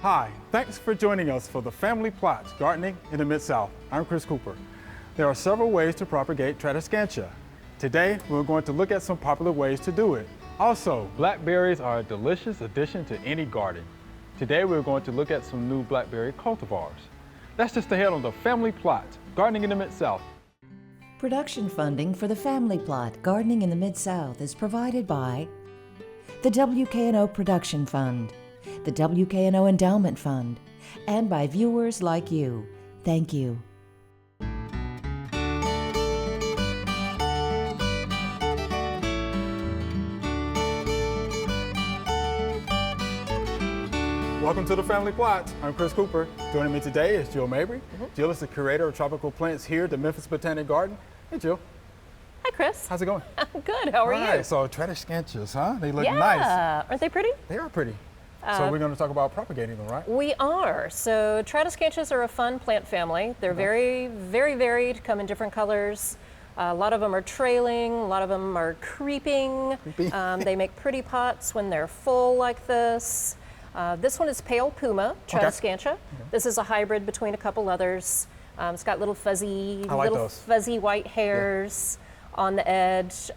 Hi, thanks for joining us for the Family Plot, Gardening in the Mid-South. I'm Chris Cooper. There are several ways to propagate Tradescantia. Today, we're going to look at some popular ways to do it. Also, blackberries are a delicious addition to any garden. Today, we're going to look at some new blackberry cultivars. That's just ahead on the Family Plot, Gardening in the Mid-South. Production funding for the Family Plot, Gardening in the Mid-South is provided by the WKNO Production Fund, the WKNO Endowment Fund, and by viewers like you. Thank you. Welcome to the Family Plot. I'm Chris Cooper. Joining me today is Jill Maybry. Jill is the curator of tropical plants here at the Memphis Botanic Garden. Hey, Jill. Hi, Chris. How's it going? I'm good. How are you? So Tradescantias, huh? They look nice. Yeah. Aren't they pretty? They are pretty. So we're going to talk about propagating them, right? We are. So Tradescantias are a fun plant family. They're very, very varied, come in different colors. A lot of them are trailing, a lot of them are creeping. They make pretty pots when they're full like this. This one is Pale Puma, Tradescantia. This is a hybrid between a couple others. It's got little fuzzy white hairs on the edge.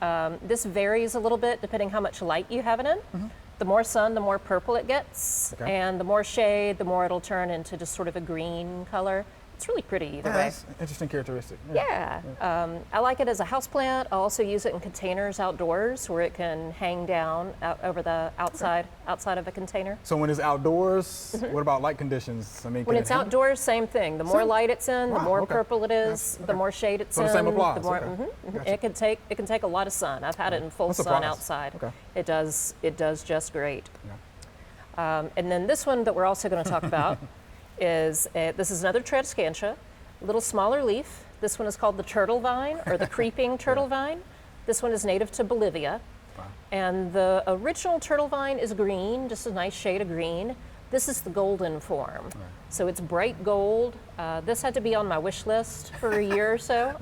This varies a little bit depending how much light you have it in. The more sun, the more purple it gets, and the more shade, the more it'll turn into just sort of a green color. It's really pretty either way. That's an interesting characteristic. I like it as a houseplant. I also use it in containers outdoors where it can hang down over the outside of a container. So when it's outdoors, what about light conditions? I mean, when it's outdoors, same thing. The more light it's in, the more purple it is, the more shade it's in. So the same applies. The more, It can take a lot of sun. I've had it in full sun outside. It does just great. And then this one that we're also going to talk about this is another Tradescantia, a little smaller leaf. This one is called the turtle vine or the creeping turtle vine. This one is native to Bolivia. And the original turtle vine is green, just a nice shade of green. This is the golden form. So it's bright gold. This had to be on my wish list for a year or so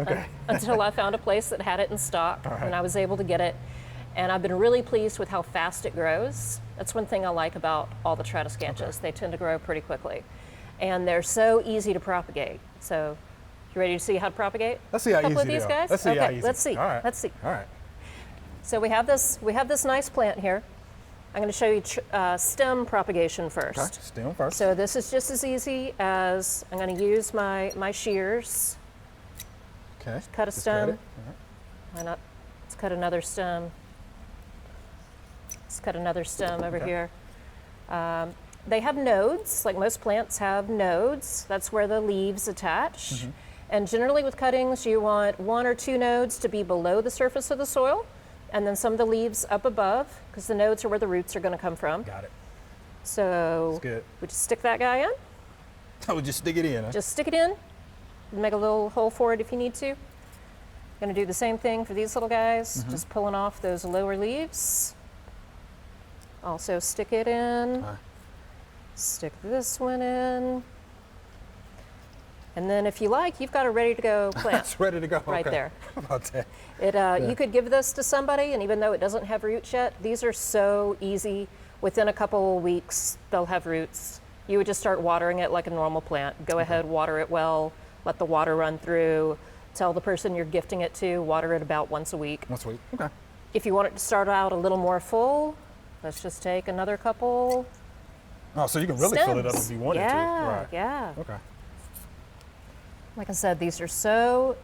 until I found a place that had it in stock and I was able to get it. And I've been really pleased with how fast it grows. That's one thing I like about all the Tradescantias. They tend to grow pretty quickly. And they're so easy to propagate. So, you ready to see how to propagate? Let's see how easy of these they are. guys? Let's see how easy. Let's see. All right. Let's see. All right. So we have this nice plant here. I'm going to show you stem propagation first. Okay. Stem first. So this is just as easy as I'm going to use my shears. Okay. Cut a stem. Cut it. Why not? Let's cut another stem. Let's cut another stem over here. They have nodes, like most plants have nodes. That's where the leaves attach. And generally with cuttings, you want 1 or 2 nodes to be below the surface of the soil, and then some of the leaves up above, because the nodes are where the roots are going to come from. Got it. So That's good. we just stick that guy in. Oh, just stick it in, huh? Just stick it in. Make a little hole for it if you need to. Going to do the same thing for these little guys, just pulling off those lower leaves. Also stick it in. Stick this one in. And then if you like, you've got a ready to go plant. It's ready to go. Right there. How about that? You could give this to somebody, and even though it doesn't have roots yet, these are so easy. Within a couple of weeks, they'll have roots. You would just start watering it like a normal plant. Go ahead, water it well, let the water run through. Tell the person you're gifting it to, water it about once a week. Once a week, okay. If you want it to start out a little more full, let's just take another couple. Oh, so you can really fill it up if you wanted to. Right. Yeah. Okay. Like I said, these are so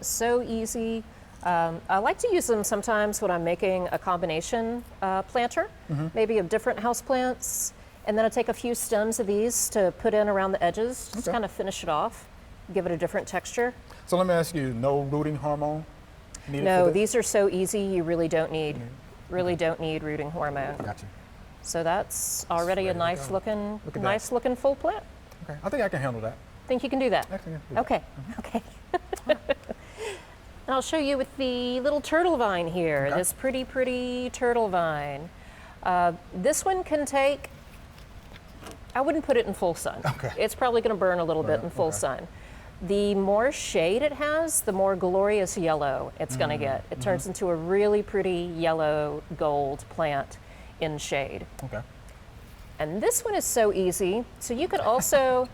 easy. I like to use them sometimes when I'm making a combination planter, maybe of different houseplants. And then I take a few stems of these to put in around the edges, just kind of finish it off, give it a different texture. So let me ask you, no rooting hormone needed No, for this? these are so easy, you really don't need rooting hormone. Gotcha. So that's already a nice looking full plant. Okay, I think I can handle that. Think you can do that? I can do that. Okay, okay. And I'll show you with the little turtle vine here, this pretty turtle vine. This one can take, I wouldn't put it in full sun. Okay. It's probably going to burn a little bit in full sun. The more shade it has, the more glorious yellow it's going to get. It turns into a really pretty yellow gold plant in shade. Okay. And this one is so easy. So you could also,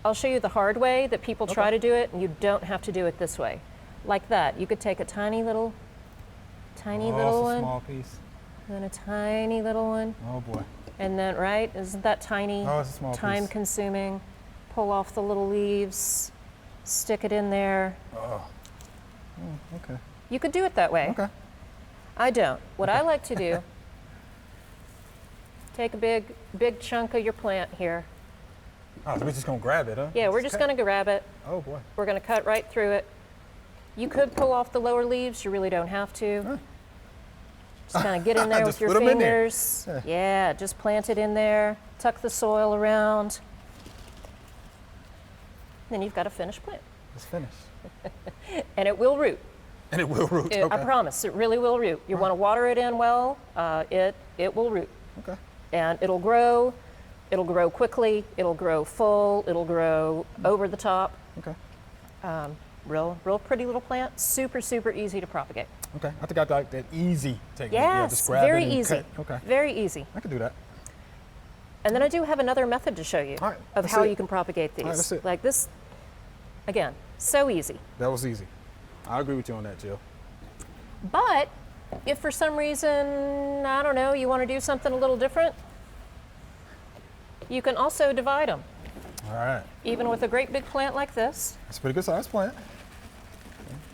I'll show you the hard way that people try to do it, and you don't have to do it this way. Like that. You could take a tiny little one. Small piece. And then a tiny little one. Oh boy. And then, right, isn't that tiny? Oh, it's a small time piece. consuming. Pull off the little leaves, stick it in there. Oh. Okay. You could do it that way. Okay. I don't. What I like to do, take a big chunk of your plant here. Oh, so we're just gonna grab it, huh? Yeah, we're just gonna grab it. Oh boy. We're gonna cut right through it. You could pull off the lower leaves, you really don't have to. Huh. Just kind of get in there with Just your put 'em in there. fingers. Yeah, just plant it in there, tuck the soil around. Then you've got a finished plant. It's finished. And it will root. And it will root. Okay. I promise, it really will root. You want to water it in well, it will root. Okay. And it'll grow quickly, it'll grow full, it'll grow over the top. Okay. Real pretty little plant, super easy to propagate. Okay. I think I like that easy technique. Yes, just grab very it and easy. cut. Okay. Very easy. I can do that. And then I do have another method to show you All right, of let's how see it. you can propagate these. All right, let's see it. Like this, again, so easy. That was easy. I agree with you on that, Jill. But if for some reason, I don't know, you want to do something a little different, you can also divide them. All right. Even with a great big plant like this. That's a pretty good size plant.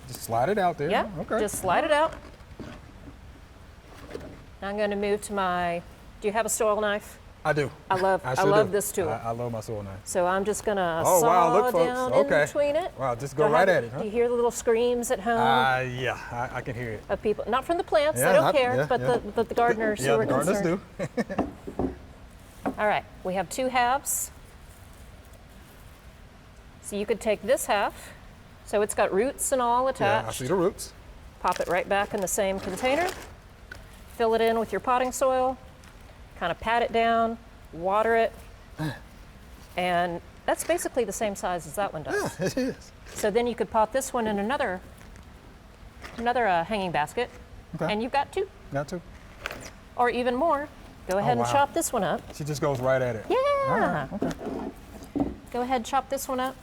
Just slide it out there. Yeah, Okay. just slide it out. Now I'm going to move to my, do you have a soil knife? I do. I love this tool. I love my soil knife. So I'm just going to Oh, saw wow, look, folks. down Okay. in between it. Wow, just go right at it, huh? Do you hear the little screams at home Yeah, I can hear it. of people? Not from the plants, Yeah, they don't not- care, yeah, but yeah. the gardeners Yeah, who are the gardeners concerned. do. All right, we have two halves. So you could take this half, so it's got roots and all Yeah, attached. I see the roots. Pop it right back in the same container. Fill it in with your potting soil. Kind of pat it down, water it, and that's basically the same size as that one does. Yeah, it is. So then you could pot this one in another hanging basket, Okay. and you've got two, Got to. or even more. Go ahead and wow. chop this one up. She just goes right at it. Yeah. All right, okay. Go ahead and chop this one up.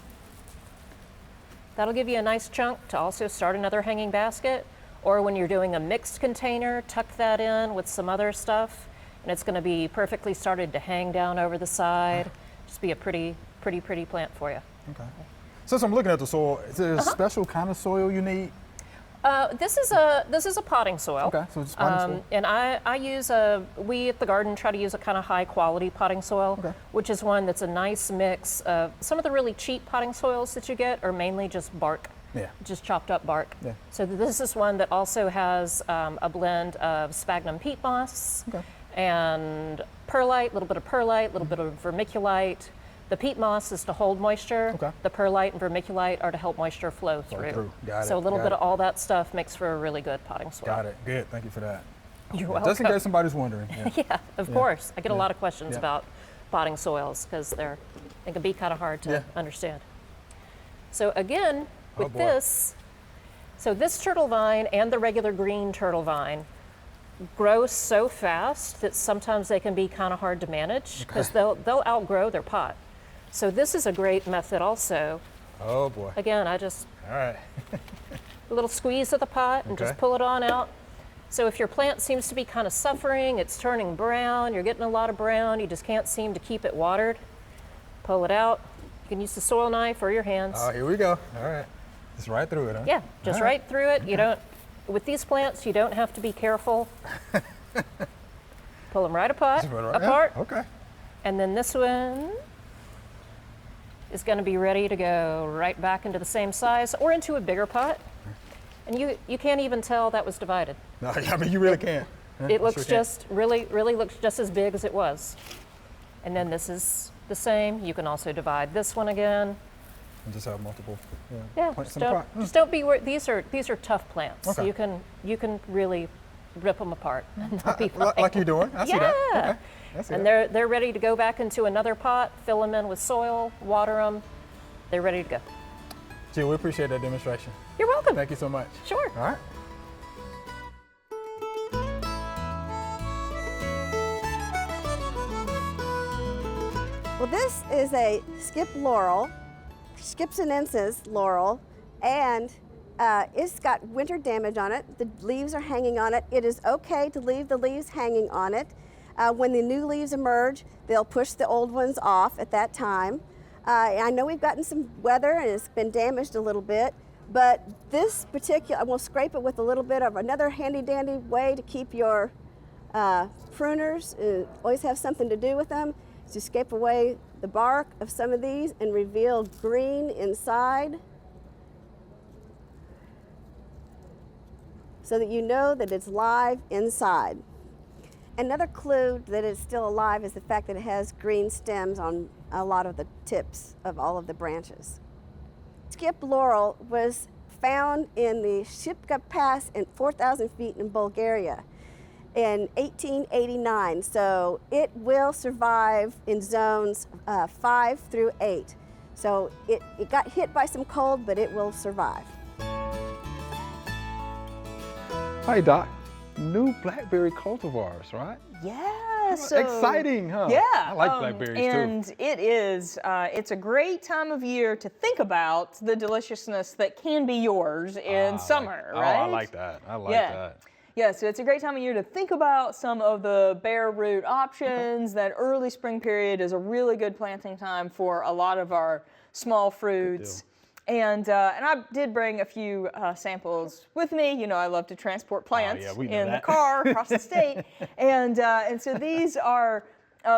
That'll give you a nice chunk to also start another hanging basket. Or when you're doing a mixed container, tuck that in with some other stuff, and it's going to be perfectly started to hang down over the side. Just be a pretty plant for you. Okay. Since I'm looking at the soil, is there a special kind of soil you need? This is a potting soil. Okay, so it's potting soil. And I use we at the garden try to use a kind of high quality potting soil, Okay. which is one that's a nice mix of some of the really cheap potting soils that you get are mainly just bark. Yeah. Just chopped up bark. Yeah. So this is one that also has a blend of sphagnum peat moss Okay. and perlite, a little bit of perlite, a little bit of vermiculite. The peat moss is to hold moisture. Okay. The perlite and vermiculite are to help moisture flow through. Got it, So a little got bit it. of all that stuff makes for a really good potting soil. Got it. Good. Thank you for that. You're welcome. Just in case somebody's wondering. Yeah. Yeah, of course. I get a lot of questions Yeah. about potting soils because they can be kind of hard to Yeah. understand. So again, Oh, with boy. this, so this turtle vine and the regular green turtle vine grow so fast that sometimes they can be kind of hard to manage because they'll outgrow their pot. So this is a great method also. Oh boy. Again, I just All right. a little squeeze of the pot and Okay. just pull it on out. So if your plant seems to be kind of suffering, it's turning brown, you're getting a lot of brown, you just can't seem to keep it watered, pull it out. You can use the soil knife or your hands. Oh, here we go. All right. Just right through it, huh? Yeah, just All right through it. You don't, with these plants, you don't have to be careful. Pull them right apart, Just right- apart. Yeah, okay. And then this one is going to be ready to go right back into the same size or into a bigger pot. And you can't even tell that was divided. No, I mean, you really can't. Huh? It You looks sure can't. just really looks just as big as it was. And then this is the same. You can also divide this one again. And just have multiple Yeah, plants just in the pot. don't, just don't be worried. These are tough plants. So Okay. you can really rip them apart and not be fine. Like you're doing. I see that. Yeah. Okay. I see And that. they're ready to go back into another pot. Fill them in with soil, water them. They're ready to go. Jill, we appreciate that demonstration. You're welcome. Thank you so much. Sure. All right. Well, this is a skip laurel, Skipsinensis laurel, and it's got winter damage on it. The leaves are hanging on it. It is okay to leave the leaves hanging on it. When the new leaves emerge, they'll push the old ones off at that time. I know we've gotten some weather and it's been damaged a little bit, but this particular, we'll scrape it with a little bit of another handy dandy way to keep your pruners, always have something to do with them, is to scrape away the bark of some of these and reveal green inside, so that you know that it's live inside. Another clue that it's still alive is the fact that it has green stems on a lot of the tips of all of the branches. Skip laurel was found in the Shipka Pass in 4,000 feet in Bulgaria in 1889, so it will survive in zones 5 through 8. So it got hit by some cold, but it will survive. Hi, Doc. New blackberry cultivars, right? Yeah, so exciting, huh? Yeah, I like blackberries too. And it is, it's a great time of year to think about the deliciousness that can be yours in summer, right? Oh, I like that. I like that. Yeah, so it's a great time of year to think about some of the bare root options. That early spring period is a really good planting time for a lot of our small fruits. And I did bring a few samples with me. You know, I love to transport plants in the car across the state. And so these are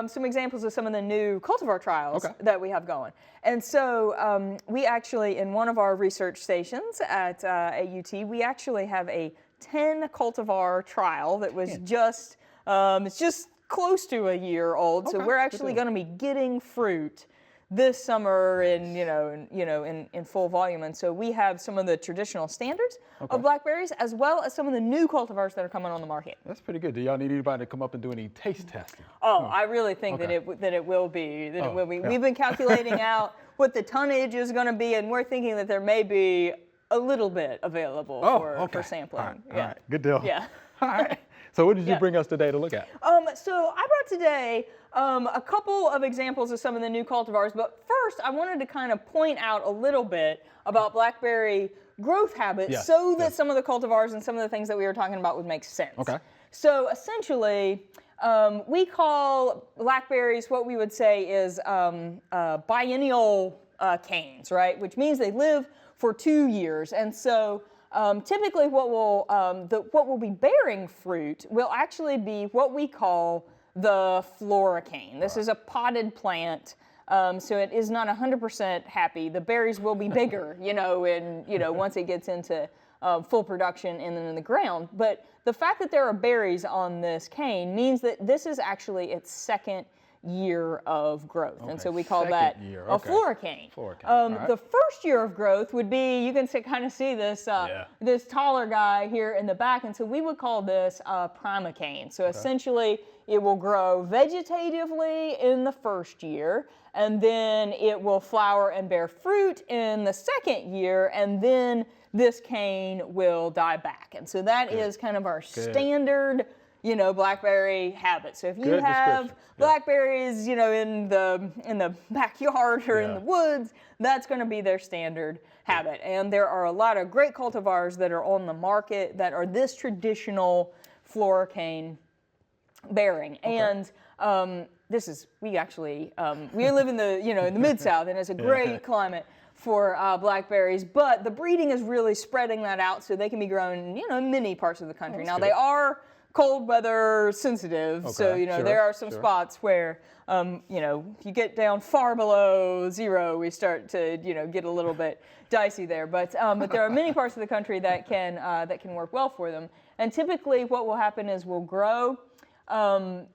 some examples of some of the new cultivar trials that we have going. And so we actually, in one of our research stations at UT, we actually have a 10 cultivar trial that was just, it's just close to a year old. So we're actually going to be getting fruit this summer in full volume. And so we have some of the traditional standards of blackberries, as well as some of the new cultivars that are coming on the market. That's pretty good. Do y'all need anybody to come up and do any taste testing? Oh, I really think that it will be. It will be. Yeah. We've been calculating out what the tonnage is going to be, and we're thinking that there may be a little bit available for sampling. All right. Good deal. Yeah. All right. So what did you bring us today to look at? So I brought today a couple of examples of some of the new cultivars, but first I wanted to kind of point out a little bit about blackberry growth habits so that some of the cultivars and some of the things that we were talking about would make sense. Okay. So essentially, we call blackberries what we would say is biennial canes, right? Which means they live for 2 years. And so typically what will be bearing fruit will actually be what we call the floricane. This is a potted plant, so it is not 100% happy. The berries will be bigger, once it gets into full production and then in the ground. But the fact that there are berries on this cane means that this is actually its second year of growth. And so we call that a floricane. The first year of growth would be, you can kind of see this this taller guy here in the back, and so we would call this a primocane. So essentially it will grow vegetatively in the first year, and then it will flower and bear fruit in the second year, and then this cane will die back. And so that is kind of our standard blackberry habit. So if you have blackberries, in the backyard or in the woods, that's going to be their standard habit. And there are a lot of great cultivars that are on the market that are this traditional floricane bearing. And we live in the in the Mid-South, and it's a great climate for blackberries, but the breeding is really spreading that out so they can be grown in many parts of the country. Now they are cold weather sensitive, so there are some spots where you get down far below zero, we start to get a little bit dicey there. But there are many parts of the country that can work well for them. And typically, what will happen is we'll grow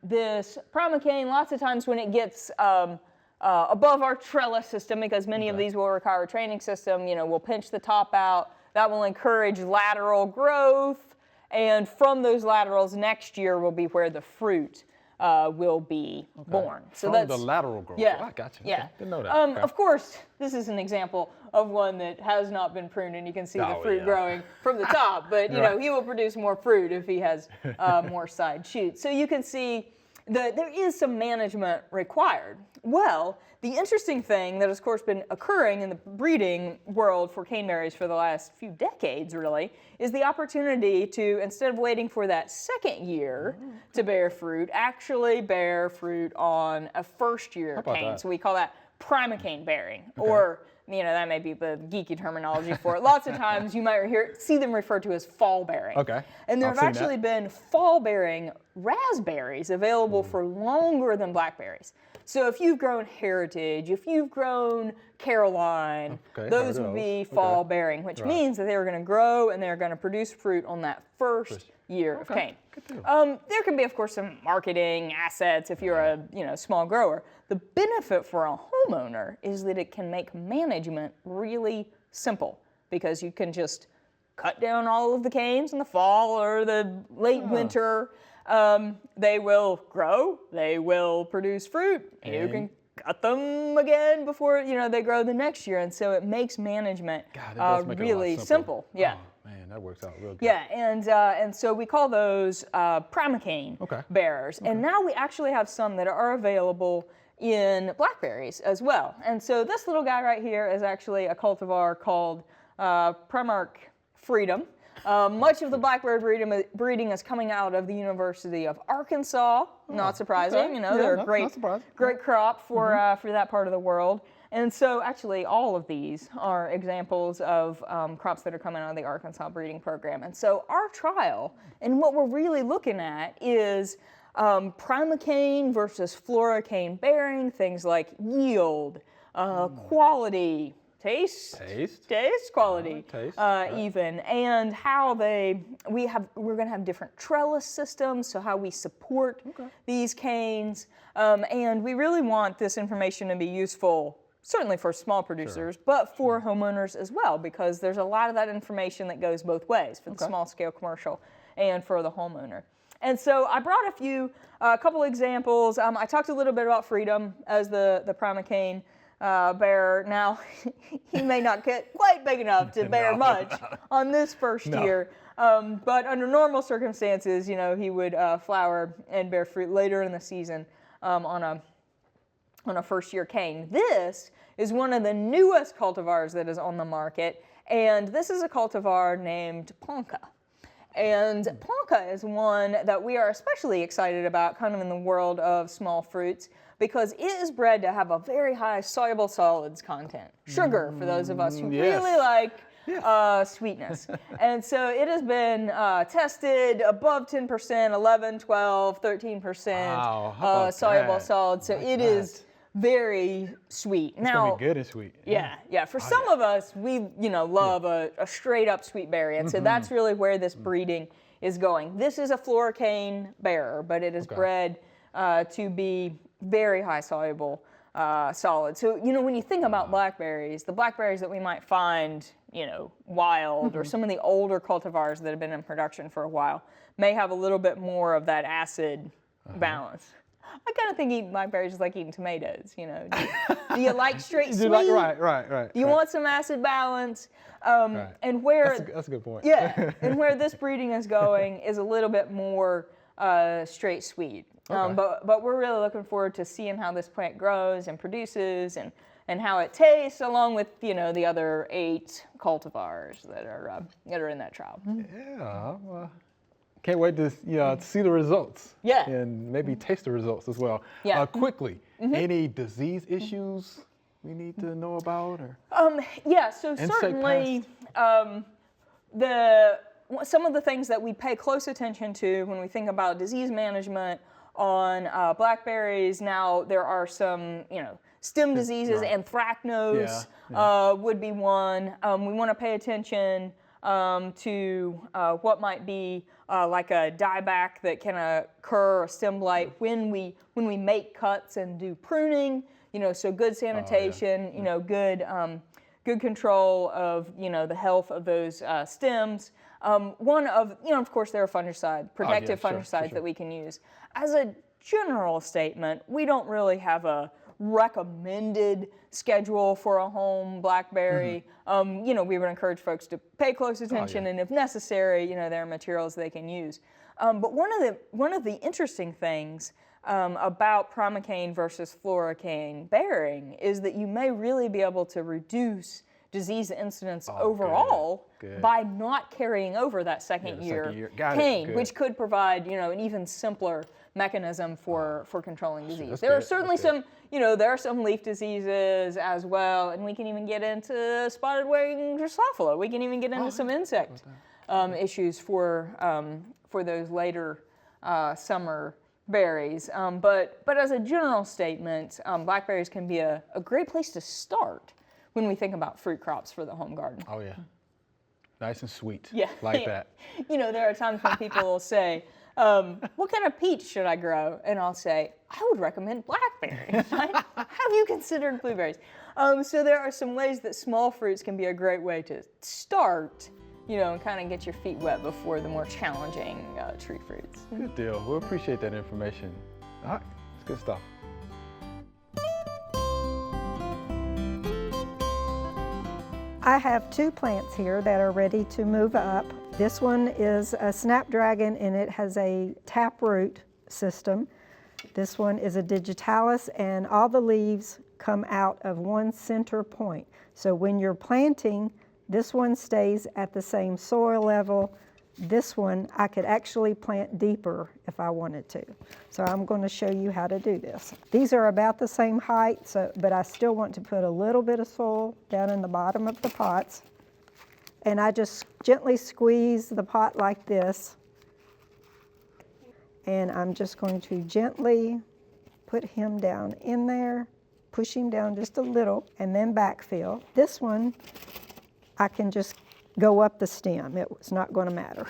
this primocane. Lots of times when it gets above our trellis system, because many of these will require a training system, we'll pinch the top out. That will encourage lateral growth. And from those laterals, next year will be where the fruit will be born. So that's the lateral growth. Yeah, I got you. Yeah. Okay. Didn't know that. Of course, this is an example of one that has not been pruned, and you can see the fruit growing from the top. But he will produce more fruit if he has more side shoots. So you can see that there is some management required Well, the interesting thing that has, of course, been occurring in the breeding world for caneberries for the last few decades, really, is the opportunity to, instead of waiting for that second year to bear fruit, actually bear fruit on a first-year cane. That? So we call that primocane bearing, or that may be the geeky terminology for it. Lots of times you might see them referred to as fall bearing. Okay. And there have actually been fall bearing raspberries available for longer than blackberries. So if you've grown Heritage, if you've grown Caroline, those would be fall bearing, which means that they're going to grow and they're going to produce fruit on that first year of cane. There can be, of course, some marketing assets if you're a small grower. The benefit for a homeowner is that it can make management really simple, because you can just cut down all of the canes in the fall or the late winter. They will grow, they will produce fruit, you can cut them again before they grow the next year, and so it makes management really simple. Yeah. Oh, man, that works out real good. Yeah, and so we call those primocane bearers, and now we actually have some that are available in blackberries as well. And so this little guy right here is actually a cultivar called Primark Freedom. Much of the blackberry breeding is coming out of the University of Arkansas. Not surprising, they're a great crop for that part of the world. And so actually all of these are examples of crops that are coming out of the Arkansas breeding program. And so our trial, and what we're really looking at, is primocane versus florocane bearing, things like yield, quality, taste, quality, even, and how we're going to have different trellis systems, so how we support these canes, and we really want this information to be useful, certainly for small producers, but for homeowners as well, because there's a lot of that information that goes both ways, for the small scale commercial and for the homeowner. And so I brought a couple examples. I talked a little bit about Freedom as the primocane bearer. Now, he may not get quite big enough to bear much on this first year, but under normal circumstances, he would flower and bear fruit later in the season on a first-year cane. This is one of the newest cultivars that is on the market, and this is a cultivar named Ponca. And Ponca is one that we are especially excited about, kind of in the world of small fruits, because it is bred to have a very high soluble solids content. Sugar, for those of us who really like sweetness. And so it has been tested above 10%, 11, 12, 13% soluble solids. So it is very sweet. It's gonna be good and sweet. Yeah. For some of us, we love a straight up sweet berry, and so that's really where this breeding is going. This is a florocane bearer, but it is bred to be very high soluble solid. So when you think about blackberries, the blackberries that we might find wild, or some of the older cultivars that have been in production for a while, may have a little bit more of that acid balance. I kind of think eating blackberries is like eating tomatoes, Do you like straight sweet? Right. Do you want some acid balance? And where that's a good point. Yeah, and where this breeding is going is a little bit more straight sweet. But we're really looking forward to seeing how this plant grows and produces, and how it tastes, along with the other 8 cultivars that are in that trial. Yeah. Well, can't wait to see the results. Yeah. And maybe taste the results as well. Yeah. Quickly, any disease issues we need to know about, or? So certainly some of the things that we pay close attention to when we think about disease management on blackberries. Now there are some stem diseases. Anthracnose would be one. We want to pay attention to what might be like a dieback that can occur, or stem blight, when we make cuts and do pruning. So good sanitation, good control of the health of those stems. One of of course, there are protective fungicides that we can use. As a general statement, we don't really have a recommended schedule for a home blackberry. We would encourage folks to pay close attention, and if necessary, there are materials they can use. But one of the interesting things about primocane versus florocane bearing is that you may really be able to reduce disease incidence overall by not carrying over that second year cane, which could provide, an even simpler mechanism for controlling disease. There are certainly some, there are some leaf diseases as well, and we can even get into spotted wing Drosophila. We can even get into some insect issues for those later summer berries. But as a general statement, blackberries can be a great place to start when we think about fruit crops for the home garden. Oh yeah, nice and sweet. Yeah, like that. There are times when people will say, what kind of peach should I grow? And I'll say, I would recommend blackberries. Have you considered blueberries? So there are some ways that small fruits can be a great way to start, and kind of get your feet wet before the more challenging tree fruits. Good deal. We appreciate that information. All right, it's good stuff. I have two plants here that are ready to move up. This one is a snapdragon and it has a taproot system. This one is a digitalis and all the leaves come out of one center point. So when you're planting, this one stays at the same soil level. This one I could actually plant deeper if I wanted to. So I'm going to show you how to do this. These are about the same height, but I still want to put a little bit of soil down in the bottom of the pots. And I just gently squeeze the pot like this. And I'm just going to gently put him down in there, push him down just a little, and then backfill. This one, I can just go up the stem. It's not going to matter.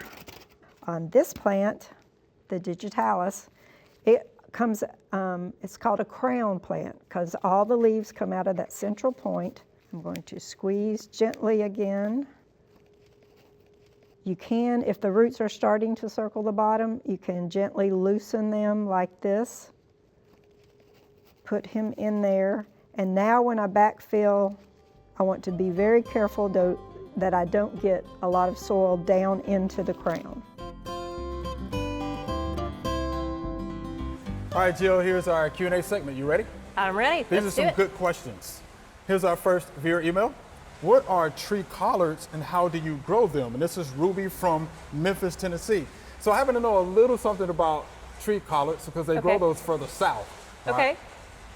On this plant, the digitalis, it's called a crown plant because all the leaves come out of that central point. I'm going to squeeze gently again. You can, if the roots are starting to circle the bottom, you can gently loosen them like this. Put him in there. And now when I backfill, I want to be very careful that I don't get a lot of soil down into the crown. All right, Jill, here's our Q&A segment. You ready? I'm ready. These Let's are do some it. good questions. Here's our first viewer email. What are tree collards and how do you grow them? And this is Ruby from Memphis, Tennessee. So I happen to know a little something about tree collards because they grow those further south. Right? Okay.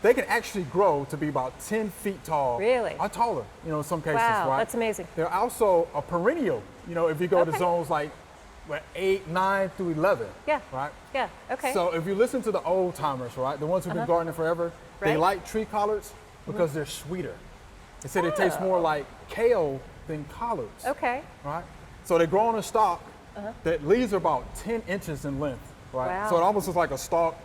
They can actually grow to be about 10 feet tall. Really? Or taller, in some cases, Wow, right? that's amazing. They're also a perennial, if you go to zones like 8, 9 through 11. Yeah. Right? Yeah, okay. So if you listen to the old timers, right, the ones who've been gardening forever, they Right. like tree collards because they're sweeter. They say they taste more like kale than collards. Okay. Right? So they grow on a stalk that leaves are about 10 inches in length, right? Wow. So it almost looks like a stalk,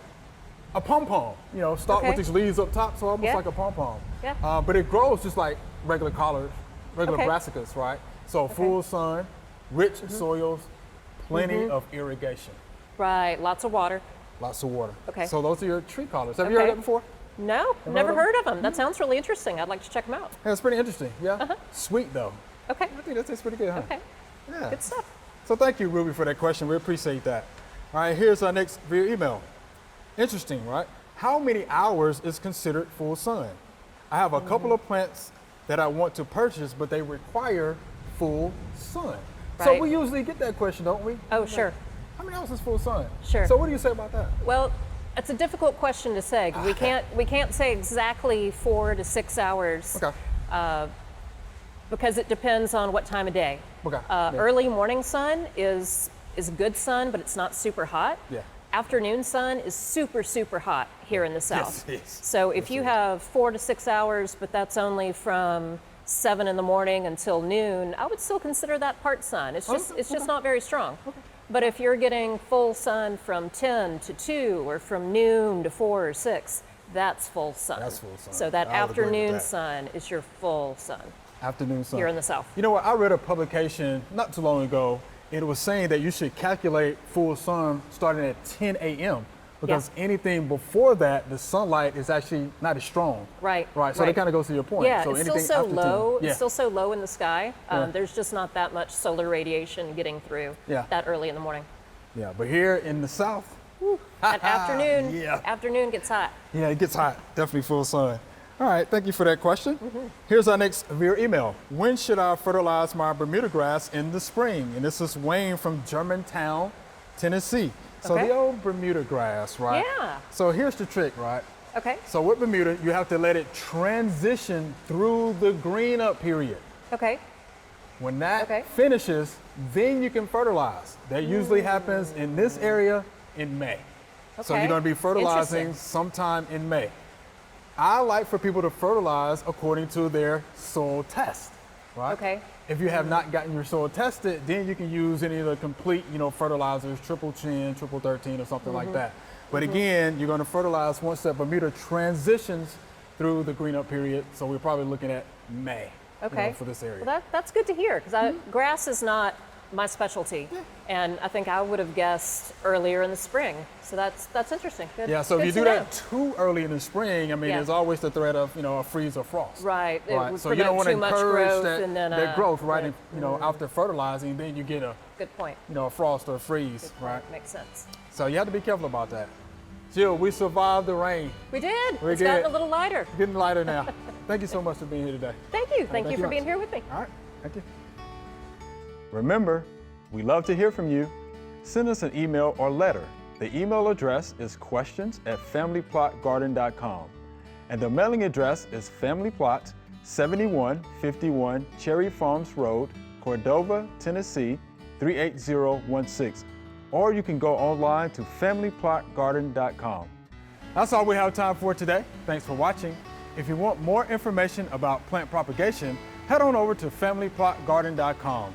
a pom-pom, stalk with these leaves up top, so almost like a pom-pom. Yeah. But it grows just like regular collards, regular brassicas, right? So full sun, rich soils, plenty of irrigation. Right, lots of water. Lots of water. Okay. So those are your tree collards. Have you heard that before? No, never heard of them. That sounds really interesting. I'd like to check them out. Yeah, it's pretty interesting. Yeah. Sweet though. Okay. I think that tastes pretty good, huh? Okay. Yeah. Good stuff. So thank you, Ruby, for that question. We appreciate that. All right, here's our next viewer email. Interesting, right? How many hours is considered full sun? I have a couple of plants that I want to purchase, but they require full sun. So Right. we usually get that question, don't we? Oh, sure. How many hours is full sun? Sure. So what do you say about that? Well, it's a difficult question to say. We can't say exactly 4 to 6 hours. Okay. Because it depends on what time of day. Okay. Yeah. Early morning sun is good sun, but it's not super hot. Yeah. Afternoon sun is super, super hot here in the south. Yes. So if you have 4 to 6 hours, but that's only from 7 in the morning until noon, I would still consider that part sun. It's just not very strong. Okay. But if you're getting full sun from 10 to 2 or from noon to 4 or 6, that's full sun. That's full sun. So that I would agree with afternoon that. sun is your full sun Afternoon sun. here in the south. You know what? I read a publication not too long ago. It was saying that you should calculate full sun starting at 10 a.m. because anything before that, the sunlight is actually not as strong. Right. Right. So that kind of goes to your point. Yeah, so it's anything still so after 10, low. Yeah. It's still so low in the sky. Yeah. There's just not that much solar radiation getting through Yeah. that early in the morning. Yeah. But here in the south, At afternoon, Yeah. afternoon gets hot. Yeah, it gets hot, definitely full sun. All right, thank you for that question. Here's our next viewer email. When should I fertilize my Bermuda grass in the spring? And this is Wayne from Germantown, Tennessee. So Okay. the old Bermuda grass, right? Yeah. So here's the trick, right? Okay, So with Bermuda, you have to let it transition through the green up period. okay, When that Okay. finishes, then you can fertilize. That usually happens in this area in May. So Okay. you're going to be fertilizing Interesting. sometime in May. I like for people to fertilize according to their soil test, right? Okay. If you have not gotten your soil tested, then you can use any of the complete, fertilizers, triple chin, triple 13, or something like that. But again, you're going to fertilize once that Bermuda transitions through the green up period. So we're probably looking at May. okay. For this area. Well, that's good to hear because grass is not my specialty, and I think I would have guessed earlier in the spring. So that's interesting. Good, Yeah, so if good you to do know. that too early in the spring, Yeah. there's always the threat of, a freeze or frost. Right. It would So you don't prevent want to too much encourage growth that, and then, that growth, right? right. And, after fertilizing, then you get a, Good point. a frost or a freeze, right? Makes sense. So you have to be careful about that. Jill, we survived the rain. We did. We're It's gotten good. a little lighter. Getting lighter now. Thank you so much for being here today. Thank you. Thank you thank for you being much. here with me. All right, thank you. Remember, we love to hear from you. Send us an email or letter. The email address is questions@familyplotgarden.com. And the mailing address is Family Plot, 7151 Cherry Farms Road, Cordova, Tennessee, 38016. Or you can go online to familyplotgarden.com. That's all we have time for today. Thanks for watching. If you want more information about plant propagation, head on over to familyplotgarden.com.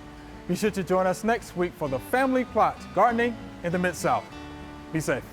Be sure to join us next week for the Family Plot Gardening in the Mid-South. Be safe.